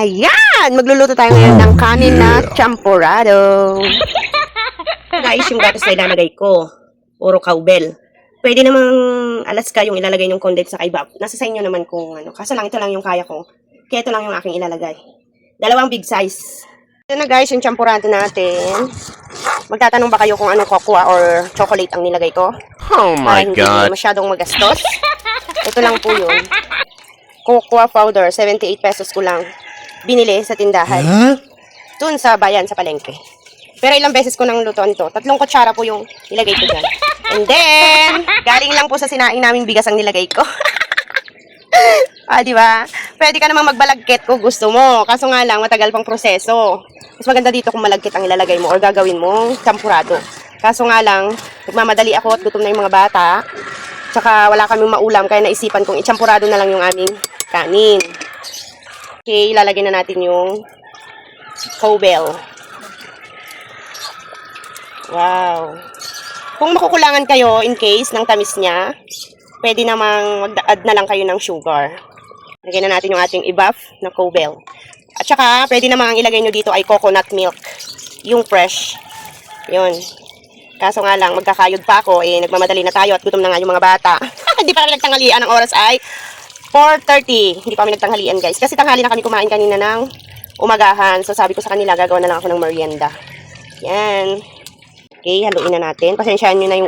Ayan! Magluluto tayo ngayon ng kanin na champurrado. Guys, yung gatas na ilalagay ko, puro cowbell. Pwede namang Alaska yung ilalagay yung condensed sa kaibab. Nasa sa inyo naman kung ano. Kaso lang, ito lang yung kaya ko. Kaya ito lang yung aking ilalagay. 2 big size. Ito na guys, yung champurrado natin. Magtatanong ba kayo kung ano cocoa or chocolate ang nilagay ko? Oh my Para God. hindi masyadong magastos. Ito lang po yun. Cocoa powder, 78 pesos ko lang binili sa tindahan. Dun sa bayan, sa palengke. Pero ilang beses ko nang lutuan ito. 3 kutsara po yung nilagay ko dyan. And then, galing lang po sa sinaing naming bigas ang nilagay ko. Diba? Pwede ka namang magbalagkit kung gusto mo. Kaso nga lang, matagal pang proseso. Mas maganda dito kung malagkit ang ilalagay mo or gagawin mong champurrado. Kaso nga lang, nagmamadali ako at gutom na yung mga bata. Tsaka wala kaming maulam, kaya naisipan kong ichampurrado na lang yung aming kanin. Okay, ilalagay na natin yung cowbell. Wow. Kung makukulangan kayo in case ng tamis niya, pwede namang mag-add na lang kayo ng sugar. Lagyan na natin yung ating i-buff na cowbell. At saka, pwede namang ang ilagay nyo dito ay coconut milk. Yung fresh. Yun. Kaso nga lang, magkakayod pa ako, nagmamadali na tayo at gutom na nga yung mga bata. Hindi pa kami nagtanghalian, ang oras ay 4:30. Hindi pa kami nagtanghalian guys. Kasi tanghali na kami kumain kanina ng umagahan. So sabi ko sa kanila, gagawa na lang ako ng merienda. Yan. Okay, haluin na natin. Pasensyaan nyo na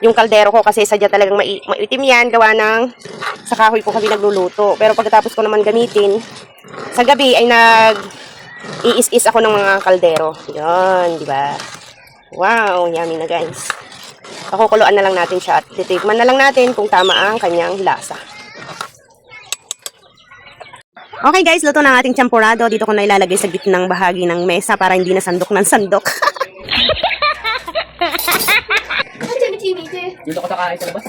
yung kaldero ko kasi sadya talagang maitim yan. Gawa ng sa kahoy po kami nagluluto. Pero pagkatapos ko naman gamitin, sa gabi ay iis-is ako ng mga kaldero. Yan, di ba? Wow, yummy na guys. Pakukuluan na lang natin siya at titigman na lang natin kung tama ang kanyang lasa. Okay guys, luto na ang ating champurrado. Dito ko na ilalagay sa gitnang bahagi ng mesa para hindi na sandok ng sandok. Dito ko kakain sa labas.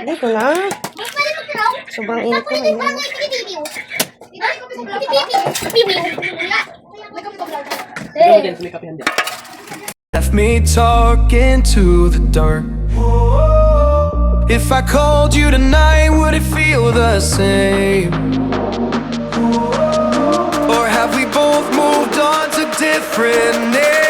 Dito na. Sobrang init ko ngayon. Dito din, may kapihan din. Left me talking to the dark. If I called you tonight, would it feel the same? Or have we both moved on to different names?